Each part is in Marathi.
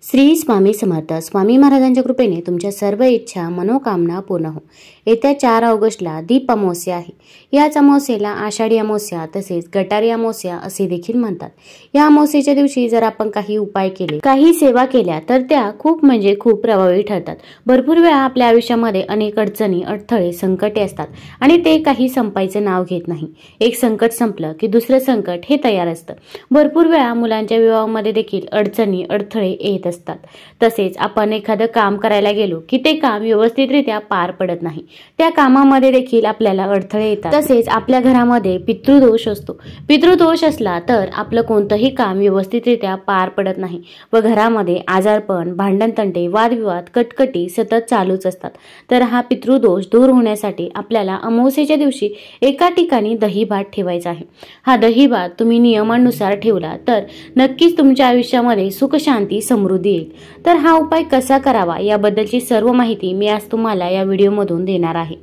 श्री स्वामी समर्थ. स्वामी महाराजांच्या कृपेने तुमच्या सर्व इच्छा मनोकामना पूर्ण हो. येत्या 4 ऑगस्टला दीप अमावस्या आहे. याच अमावस्येला आषाढी अमावस्या तसेच गटारी अमावस्या असे देखील म्हणतात. या अमावस्येच्या दिवशी जर आपण काही उपाय केले, काही सेवा केल्या तर त्या खूप खूप प्रभावी ठरतात. भरपूर वेळा आपल्या आयुष्यामध्ये अनेक अडचणी, अडथळे, संकटे असतात आणि ते काही संपायचं नाव घेत नाही. एक संकट संपलं की दुसरं संकट हे तयार असतं. भरपूर वेळा मुलांच्या विवाहामध्ये देखील अडचणी, अडथळे येत असतात. तसेच आपण एखादं काम करायला गेलो की ते काम व्यवस्थितरित्या पार पडत नाही. त्या कामामध्ये देखील आपल्याला अडथळे येतात. तसेच आपल्या घरामध्ये पितृदोष असतो. पितृदोष असला तर आपलं कोणतंही काम व्यवस्थितरित्या पार पडत नाही व घरामध्ये आजारपण, भांडणतंटे, वादविवाद, कटकटी सतत चालूच असतात. तर हा पितृदोष दूर होण्यासाठी आपल्याला अमावस्येच्या दिवशी एका ठिकाणी दहीभात ठेवायचा आहे. हा दहीभात तुम्ही नियमानुसार ठेवला तर नक्कीच तुमच्या आयुष्यामध्ये सुख, शांती, समृद्धी येईल. तर हा उपाय कसा करावा याबद्दलची सर्व माहिती मी आज तुम्हाला या व्हिडिओमधून देणार आहे.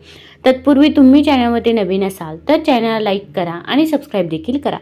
तत्पूर्वी तुम्ही चॅनलमध्ये नवीन असाल तर चॅनलला लाईक करा आणि सबस्क्राईब देखील करा.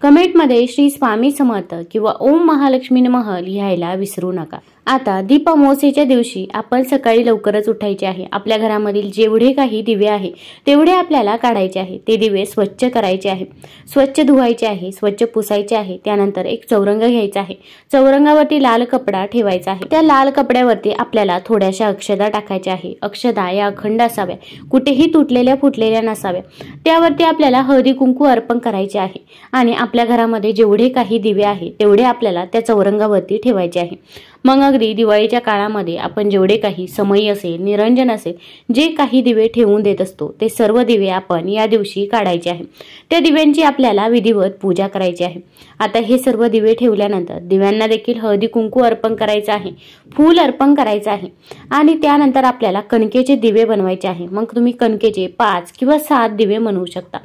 कमेंटमध्ये श्री स्वामी समर्थ किंवा ओम महालक्ष्मी नमः लिहायला विसरू नका. आता दीप अमावस्येच्या दिवशी आपण सकाळी लवकरच उठायचे आहे. आपल्या घरामधील जेवढे काही दिवे आहे तेवढे आपल्याला काढायचे आहे. ते दिवे स्वच्छ करायचे आहे, स्वच्छ धुवायचे आहे, स्वच्छ पुसायचे आहे. त्यानंतर एक चौरंग घ्यायचा आहे. चौरंगावरती लाल कपडा ठेवायचा आहे. त्या लाल कपड्यावरती आपल्याला थोड्याशा अक्षदा टाकायच्या आहे. अक्षदा या अखंड असाव्या, कुठेही तुटलेल्या फुटलेल्या नसाव्या. त्यावरती आपल्याला हळदी कुंकू अर्पण करायचे आहे आणि आपल्या घरामध्ये जेवढे काही दिवे आहे तेवढे आपल्याला त्या चौरंगावरती ठेवायचे आहे. मग अगदी दिवाळीच्या काळामध्ये आपण जेवढे काही समई असेल, निरंजन असेल, जे काही दिवे ठेवून देत असतो ते सर्व दिवे आपण या दिवशी काढायचे आहे. त्या दिव्यांची आपल्याला विधिवत पूजा करायची आहे. आता हे सर्व दिवे ठेवल्यानंतर दिव्यांना देखील हळदी कुंकू अर्पण करायचं आहे, फूल अर्पण करायचं आहे आणि त्यानंतर आपल्याला कणकेचे दिवे बनवायचे आहे. मग तुम्ही कणकेचे 5 किंवा 7 दिवे बनवू शकता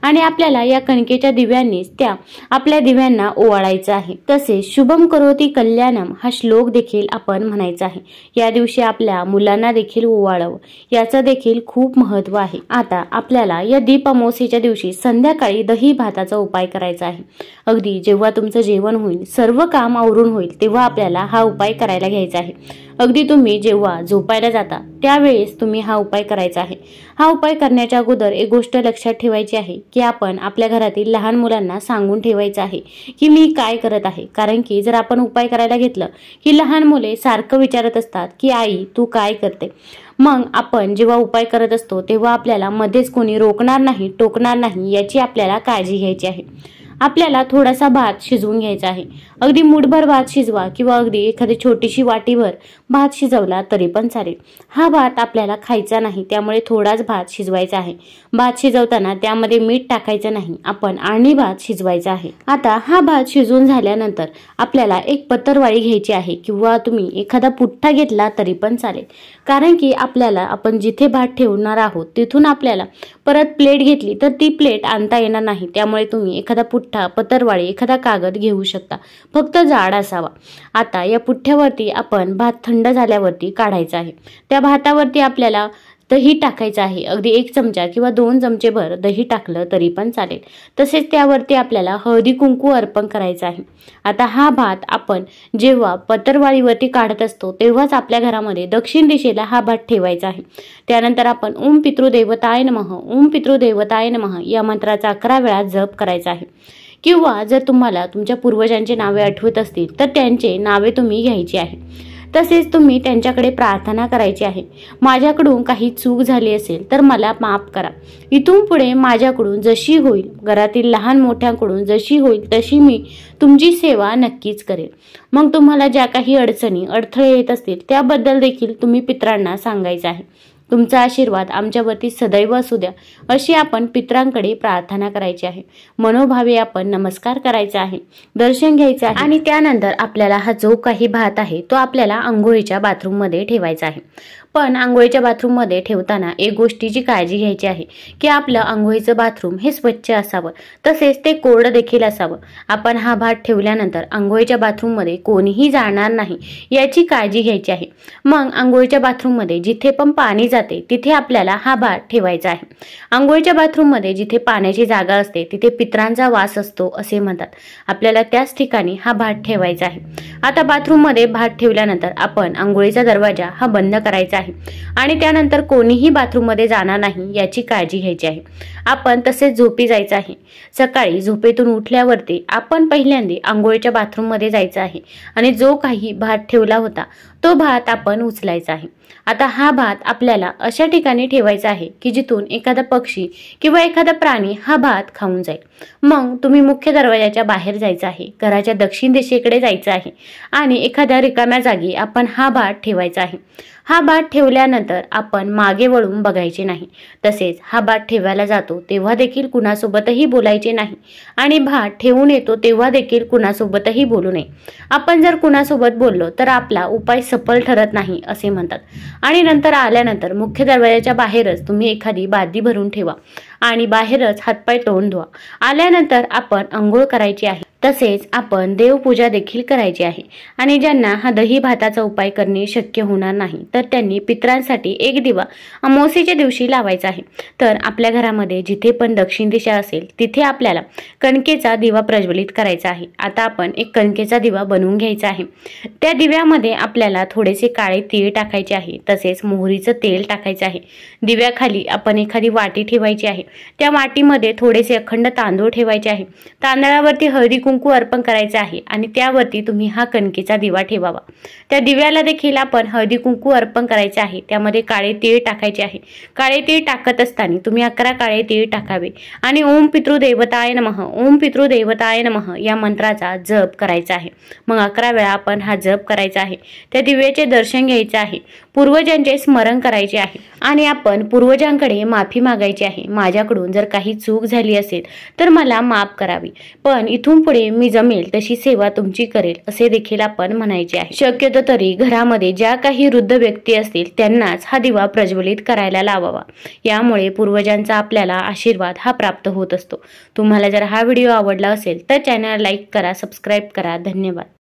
आणि आपल्याला या कणकेच्या दिव्यांनीच त्या आपल्या दिव्यांना ओवाळायचं आहे. तसेच शुभम करोती कल्याणम हा श्लोक देखील आपण म्हणायचा आहे. या दिवशी आपल्या मुलांना देखील ओवाळावं, याचं देखील खूप महत्त्व आहे. आता आपल्याला या दीप अमावस्येच्या दिवशी संध्याकाळी दही भाताचा उपाय करायचा आहे. अगदी जेव्हा तुमचं जेवण होईल, सर्व काम आवरून होईल तेव्हा आपल्याला हा उपाय करायला घ्यायचा आहे. अगदी तुम्ही जेव्हा झोपायला जाता त्यावेळेस तुम्ही हा उपाय करायचा आहे. हा उपाय करण्याच्या अगोदर एक गोष्ट लक्षात ठेवायची आहे की आपण आपल्या घरातील लहान मुलांना सांगून ठेवायचं आहे की मी काय करत आहे. कारण की जर आपण उपाय करायला घेतलं की लहान मुले सारखं विचारत असतात की आई तू काय करते. मग आपण जेव्हा उपाय करत असतो तेव्हा आपल्याला मध्येच कोणी रोखणार नाही, टोकणार नाही याची आपल्याला काळजी घ्यायची आहे. आपल्याला थोडासा भात शिजवून घ्यायचा आहे. अगदी मुठभर भात शिजवा किंवा अगदी एखादी छोटीशी वाटीभर भात शिजवला तरी पण चालेल. हा भात आपल्याला खायचा नाही, त्यामुळे थोडाच भात शिजवायचा आहे. भात शिजवताना त्यामध्ये मीठ टाकायचं नाही, आपण आळणी भात शिजवायचा आहे. आता हा भात शिजवून झाल्यानंतर आपल्याला एक पत्तरवाळी घ्यायची आहे किंवा तुम्ही एखादा पुठ्ठा घेतला तरी पण चालेल. कारण की आपल्याला आपण जिथे भात ठेवणार आहोत तिथून आपल्याला परत प्लेट घेतली तर ती प्लेट आणता येणार नाही. त्यामुळे तुम्ही एखादा पुठ्ठा, पत्तरवाळी, एखादा कागद घेऊ शकता, फक्त जाड असावा. आता या पुठ्ठ्यावरती आपण भात थंड झाल्यावरती काढायचा आहे. त्या भातावरती आपल्याला दही टाकायचं आहे. अगदी 1 चमचा किंवा 2 चमचे भर दही टाकलं तरी पण चालेल. तसेच त्यावरती आपल्याला हळदी कुंकू अर्पण करायचं आहे. आता हा भात आपण जेव्हा पत्तरवाळीवरती काढत असतो तेव्हाच आपल्या घरामध्ये दक्षिण दिशेला हा भात ठेवायचा आहे. त्यानंतर आपण ओम पितृदेवताय नमः, ओम पितृदेवताय नमः या मंत्राचा 11 वेळा जप करायचा आहे. किंवा जर तुम्हाला तुमच्या पूर्वजांची नावे आठवत असतील तर त्यांचे नावे तुम्ही घ्यायची आहे. तसेच तुम्ही त्यांच्याकडे प्रार्थना करायची आहे. माझ्याकडून काही चूक झाली असेल तर मला माफ करा. इथून पुढे माझ्याकडून जशी होईल, घरातील लहान मोठ्यांकडून जशी होईल तशी मी तुमची सेवा नक्कीच करेल. मग तुम्हाला ज्या काही अडचणी, अडथळे येत असतील त्याबद्दल देखील तुम्ही पितरांना सांगायचं आहे. तुमचा आशीर्वाद आमच्यावरती सदैव असू द्या अशी आपण पितरांकडे प्रार्थना करायची आहे. मनोभावे आपण नमस्कार करायचा आहे, दर्शन घ्यायचं आहे आणि त्यानंतर आपल्याला हा जो काही भात आहे तो आपल्याला अंघोळीच्या बाथरूममध्ये ठेवायचा आहे. पण आंघोळीच्या बाथरूममध्ये ठेवताना एक गोष्टीची काळजी घ्यायची आहे की आपलं आंघोळीचं बाथरूम हे स्वच्छ असावं, तसेच ते कोरडं देखील असावं। आपण हा भात ठेवल्यानंतर आंघोळीच्या बाथरूममध्ये कोणीही जाणार नाही याची काळजी घ्यायची आहे। मग आंघोळीच्या बाथरूममध्ये जिथे पण पाणी जाते तिथे आपल्याला हा भात ठेवायचा आहे। आंघोळीच्या बाथरूममध्ये जिथे पाण्याची जागा असते तिथे पितरांचा वास असतो असे म्हणतात। आपल्याला त्याच ठिकाणी हा भात ठेवायचा आहे। आता बाथरूममध्ये भात ठेवल्यानंतर आपण आंघोळीचा दरवाजा हा बंद करायचा आहे आणि त्यानंतर कोणीही बाथरूममध्ये जाणार नाही याची काळजी घ्यायची आहे। आपण तसेच झोपी जायचं आहे। सकाळी झोपेतून उठल्यावरती आपण पहिल्यांदा आंघोळीच्या बाथरूममध्ये जायचं आहे आणि जो काही भात ठेवला होता तो भात आपण उचलायचा आहे। आता हा भात आपल्याला अशा ठिकाणी ठेवायचा आहे की जिथून एखादा पक्षी किंवा एखादा प्राणी हा भात खाऊन जाईल। मग तुम्ही मुख्य दरवाजाच्या बाहेर जायचं आहे, घराच्या दक्षिण दिशेकडे जायचं आहे आणि एखाद्या रिकाम्या जागी आपण हा भात ठेवायचा आहे। हा भात ठेवल्यानंतर आपण मागे वळून बघायचे नाही, तसेच हा भात ठेवायला जातो तेव्हा देखील कुणासोबतही बोलायचे नाही आणि भात ठेवून येतो तेव्हा देखील कुणासोबतही बोलू नये। आपण जर कुणासोबत बोललो तर आपला उपाय सफल ठरत नाही असे म्हणतात। आणि नंतर आल्यानंतर मुख्य दरवाजाच्या बाहेरच तुम्ही एखादी बादली भरून ठेवा आणि बाहेरच हातपाय तोंड धुवा। आल्यानंतर आपण अंघोळ करायची आहे, तसेच आपण देवपूजा देखील करायची आहे। आणि ज्यांना हा दही भाताचा उपाय करणे शक्य होणार नाही तर त्यांनी पितरांसाठी एक दिवा अमावास्येच्या दिवशी लावायचा आहे। तर आपल्या घरामध्ये जिथे पण दक्षिण दिशा असेल तिथे आपल्याला कणकेचा दिवा प्रज्वलित करायचा आहे। आता आपण एक कणकेचा दिवा बनवून घ्यायचा आहे। त्या दिव्यामध्ये आपल्याला थोडेसे काळे तीळ टाकायचे आहे, तसेच मोहरीचं तेल टाकायचं आहे। दिव्याखाली आपण एखादी वाटी ठेवायची आहे, त्या वाटीमध्ये थोडेसे अखंड तांदूळ ठेवायचे आहे। तांदळावरती हळदी कुंकू अर्पण करायचे आहे आणि त्यावरती तुम्ही हा कणकेचा दिवा ठेवावा। त्या दिव्याला देखील आपण हळदी कुंकू अर्पण करायचे आहे, त्यामध्ये काळे तीळ टाकायचे आहे। काळे तीळ टाकत असताना तुम्ही 11 काळे तीळ टाकावे आणि ओम पितृदेवताय नमः, ओम पितृदेवताय नमः या मंत्राचा जप करायचा आहे। मग 11 वेळा आपण हा जप करायचा आहे। त्या दिव्याचे दर्शन घ्यायचे आहे, पूर्वजांचे स्मरण करायचे आहे आणि आपण पूर्वजांकडे माफी मागायची आहे। माझ्याकडून जर काही चूक झाली असेल तर मला माफ करावी, पण इथून पुढे मी जमेल तशी सेवा तुमची करेल असे देखील आपण म्हणायचे आहे। शक्यतो तरी घरामध्ये ज्या काही वृद्ध व्यक्ती असतील त्यांनाच हा दिवा प्रज्वलित करायला लावावा, यामुळे पूर्वजांचा आपल्याला आशीर्वाद हा प्राप्त होत असतो। तुम्हाला जर हा व्हिडिओ आवडला असेल तर चॅनल लाईक करा, सबस्क्राईब करा। धन्यवाद।